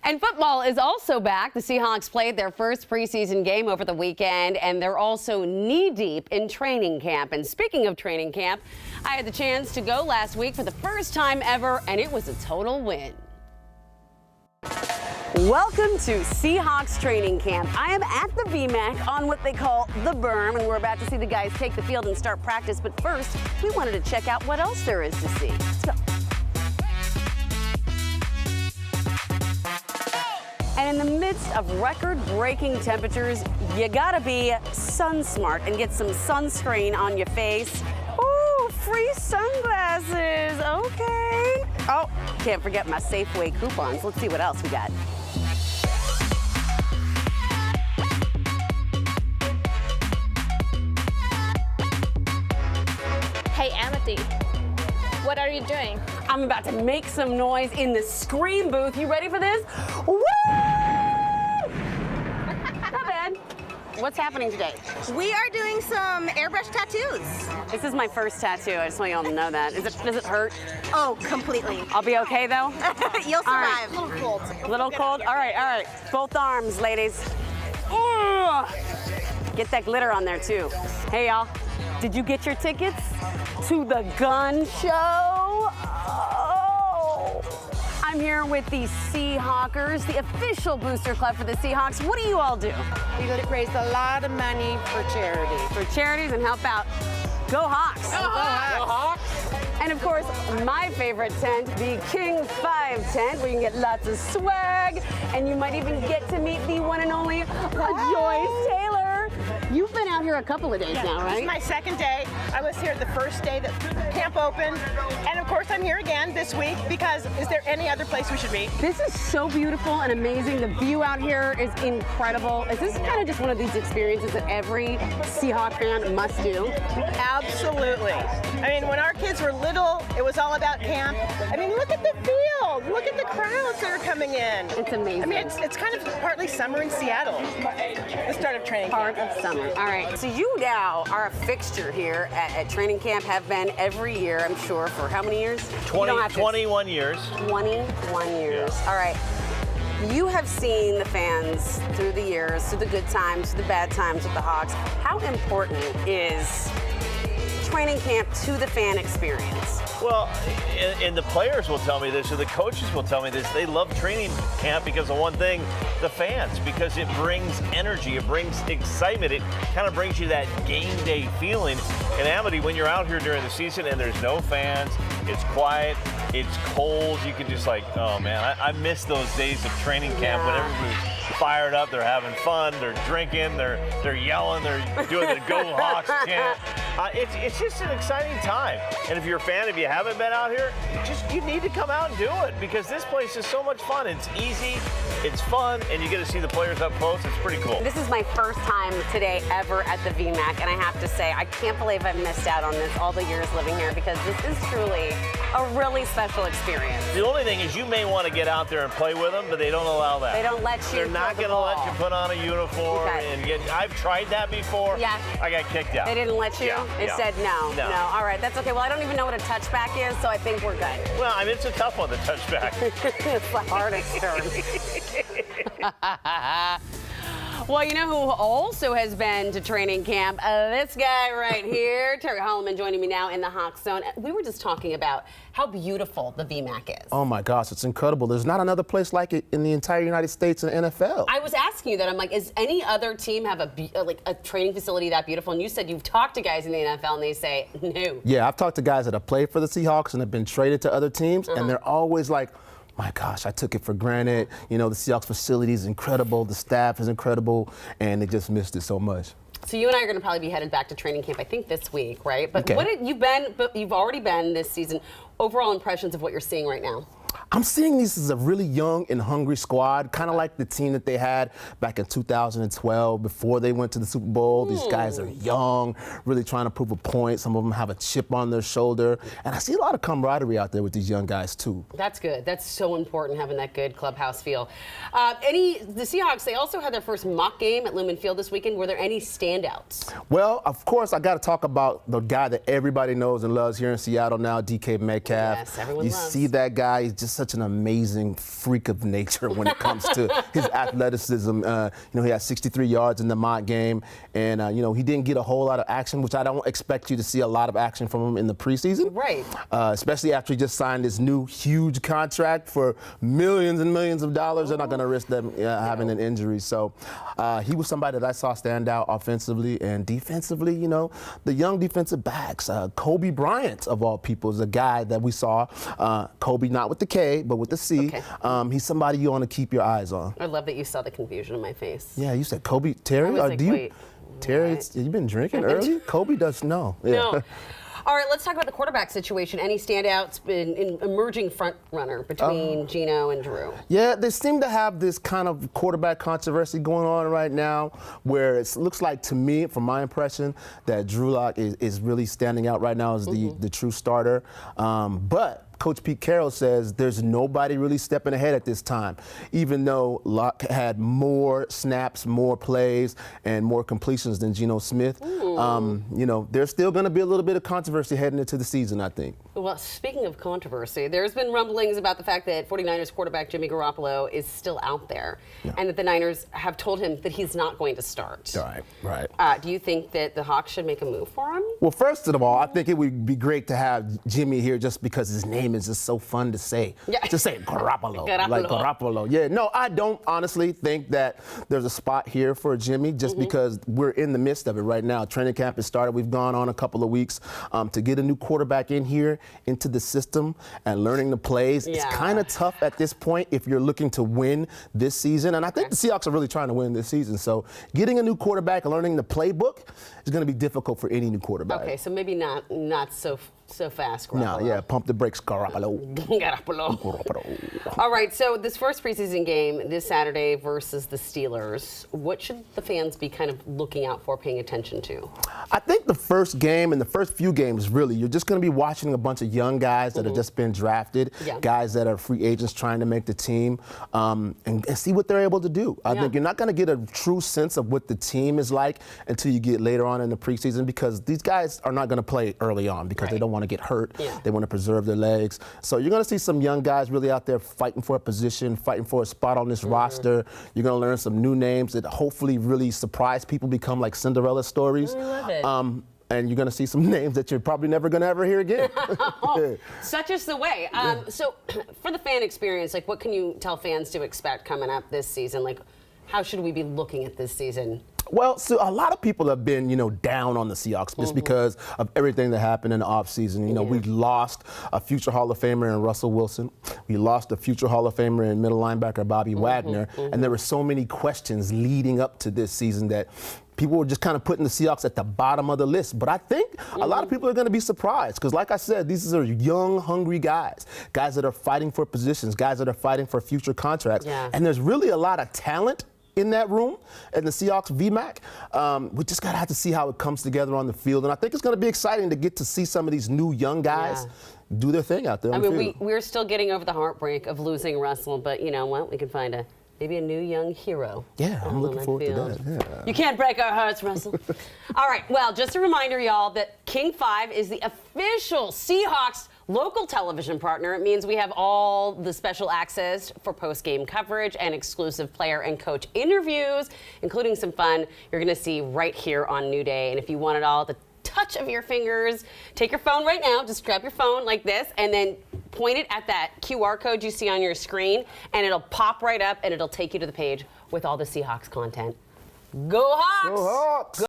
And football is also back. The Seahawks played their first preseason game over the weekend, and they're also knee-deep in training camp. And speaking of training camp, I had the chance to go last week for the first time ever, and it was a total win. Welcome to Seahawks training camp. I am at the VMAC on what they call the berm, and we're about to see the guys take the field and start practice. But first, we wanted to check out what else there is to see. Let's go. And in the midst of record-breaking temperatures, you gotta be sun smart and get some sunscreen on your face. Ooh, free sunglasses, okay. Oh, can't forget my Safeway coupons. Let's see what else we got. Hey, Amity, what are you doing? I'm about to make some noise in the scream booth. You ready for this? Woo! Not bad. What's happening today? We are doing some airbrush tattoos. This is my first tattoo. I just want you all to know that. Does it hurt? Oh, completely. I'll be okay though? You'll survive. Right. A little cold. Little cold? All right. Both arms, ladies. Ooh. Get that glitter on there too. Hey y'all, did you get your tickets to the gun show? Oh. I'm here with the Seahawkers, the official booster club for the Seahawks. What do you all do? We raise a lot of money for charity. For charities and help out. Go Hawks! Go Hawks! Go Hawks! And of course, my favorite tent, the King 5 tent, where you can get lots of swag, and you might even get to meet the one and only Joyce Taylor. You've been out here a couple of days now, right? This is my second day. I was here the first day that camp opened, and of course I'm here again this week because is there any other place we should be? This is so beautiful and amazing. The view out here is incredible. Is this kind of just one of these experiences that every Seahawk fan must do? Absolutely. I mean, when our kids were little, it was all about camp. I mean, look at the field. Look at the crowds that are coming in. It's amazing. I mean, it's kind of partly summer in Seattle, the start of training Part camp. of summer. All right, so you now are a fixture here at training camp, have been every year, I'm sure, for how many years? 21 years. 21 years. Yeah. All right. You have seen the fans through the years, through the good times, through the bad times with the Hawks. How important is training camp to the fan experience? Well, and the players will tell me this, or the coaches will tell me this. They love training camp because of one thing, the fans, because it brings energy, it brings excitement, it kind of brings you that game day feeling. And Amity, when you're out here during the season and there's no fans, it's quiet, it's cold, you can just like, oh man, I miss those days of training camp when everybody's fired up, they're having fun, they're drinking, they're yelling, they're doing the Go Hawks chant. It's just an exciting time. And if you're a fan, if you haven't been out here, you need to come out and do it because this place is so much fun. It's easy, it's fun, and you get to see the players up close. It's pretty cool. This is my first time today ever at the VMAC, and I have to say, I can't believe I've missed out on this all the years living here because this is truly a really special experience. The only thing is you may want to get out there and play with them, but they don't allow that. They don't let you. They're not going to let you put on a uniform and get. I've tried that before. Yeah. I got kicked out. They didn't let you? Yeah. It said no. All right, that's okay. Well, I don't even know what a touchback is, so I think we're good. Well, I mean, it's a tough one, the touchback. It's the hardest term. Well, you know who also has been to training camp? This guy right here, Terry Hollimon, joining me now in the Hawks Zone. We were just talking about how beautiful the VMAC is. Oh my gosh, it's incredible. There's not another place like it in the entire United States and NFL. I was asking you that. I'm like, is any other team have a training facility that beautiful? And you said you've talked to guys in the NFL and they say no. Yeah, I've talked to guys that have played for the Seahawks and have been traded to other teams, and they're always like, my gosh, I took it for granted. You know, the Seahawks facility is incredible, the staff is incredible, and they just missed it so much. So you and I are going to probably be headed back to training camp, I think this week, right? But Okay. you've already been this season. Overall impressions of what you're seeing right now? I'm seeing this as a really young and hungry squad, kind of like the team that they had back in 2012 before they went to the Super Bowl. These guys are young, really trying to prove a point. Some of them have a chip on their shoulder. And I see a lot of camaraderie out there with these young guys, too. That's good. That's so important, having that good clubhouse feel. The Seahawks, they also had their first mock game at Lumen Field this weekend. Were there any standouts? Well, of course, I got to talk about the guy that everybody knows and loves here in Seattle now, DK Metcalf. Yes, everyone You loves. see that guy. He's just such an amazing freak of nature when it comes to his athleticism. He had 63 yards in the mock game, and he didn't get a whole lot of action, which I don't expect you to see a lot of action from him in the preseason. Right. Especially after he just signed this new huge contract for millions and millions of dollars. They're not going to risk them having an injury. So he was somebody that I saw stand out offensively and defensively. The young defensive backs. Kobe Bryant, of all people, is a guy that we saw. Kobe, not with the K, but with the C. Okay. He's somebody you want to keep your eyes on. I love that you saw the confusion in my face. Yeah, you said Kobe. Terry, I was like, wait, Terry, what? you been drinking early? Kobe does know. Yeah. No. All right, let's talk about the quarterback situation. Any standouts in emerging front runner between Geno and Drew? Yeah, they seem to have this kind of quarterback controversy going on right now where it looks like, to me, from my impression, that Drew Lock is really standing out right now as the true starter. But Coach Pete Carroll says there's nobody really stepping ahead at this time, even though Locke had more snaps, more plays, and more completions than Geno Smith. There's still going to be a little bit of controversy heading into the season, I think. Well, speaking of controversy, there's been rumblings about the fact that 49ers quarterback Jimmy Garoppolo is still out there, and that the Niners have told him that he's not going to start. Right. Do you think that the Hawks should make a move for him? Well, first of all, I think it would be great to have Jimmy here just because his name is just so fun to say. Yeah. Just say Garoppolo. Garoppolo. Like Garoppolo. Yeah, no, I don't honestly think that there's a spot here for Jimmy just because we're in the midst of it right now. Training camp has started. We've gone on a couple of weeks. To get a new quarterback in here, into the system, and learning the plays, it's kind of tough at this point if you're looking to win this season. And I think the Seahawks are really trying to win this season. So getting a new quarterback and learning the playbook is going to be difficult for any new quarterback. Okay, so maybe not so fast, Garoppolo. No, yeah, pump the brakes, Garoppolo. All right, so this first preseason game this Saturday versus the Steelers, what should the fans be kind of looking out for, paying attention to? I think the first game and the first few games, really, you're just going to be watching a bunch of young guys that have just been drafted, guys that are free agents trying to make the team, and see what they're able to do. I think you're not going to get a true sense of what the team is like until you get later on in the preseason, because these guys are not going to play early on because they don't want to get hurt. They want to preserve their legs. So you're going to see some young guys really out there fighting for a position, fighting for a spot on this roster. You're going to learn some new names that hopefully really surprise people, become like Cinderella stories. I love it. And you're going to see some names that you're probably never going to ever hear again. Such is the way. So for the fan experience, like, what can you tell fans to expect coming up this season? Like, how should we be looking at this season? Well, so a lot of people have been, down on the Seahawks just because of everything that happened in the offseason. We lost a future Hall of Famer in Russell Wilson. We lost a future Hall of Famer in middle linebacker Bobby Wagner. And there were so many questions leading up to this season that people were just kind of putting the Seahawks at the bottom of the list. But I think a lot of people are going to be surprised because, like I said, these are young, hungry guys that are fighting for positions, guys that are fighting for future contracts. And there's really a lot of talent in that room in the Seahawks VMAC. We just got to have to see how it comes together on the field. And I think it's going to be exciting to get to see some of these new young guys do their thing out there on the field. We're still getting over the heartbreak of losing Russell, but you know what? We can find maybe a new young hero. Yeah, I'm looking forward to that. Yeah. You can't break our hearts, Russell. All right, well, just a reminder, y'all, that King 5 is the official Seahawks local television partner. It means we have all the special access for post-game coverage and exclusive player and coach interviews, including some fun you're going to see right here on New Day. And if you want it all at the touch of your fingers, take your phone right now, just grab your phone like this, and then point it at that QR code you see on your screen, and it'll pop right up, and it'll take you to the page with all the Seahawks content. Go Hawks! Go Hawks!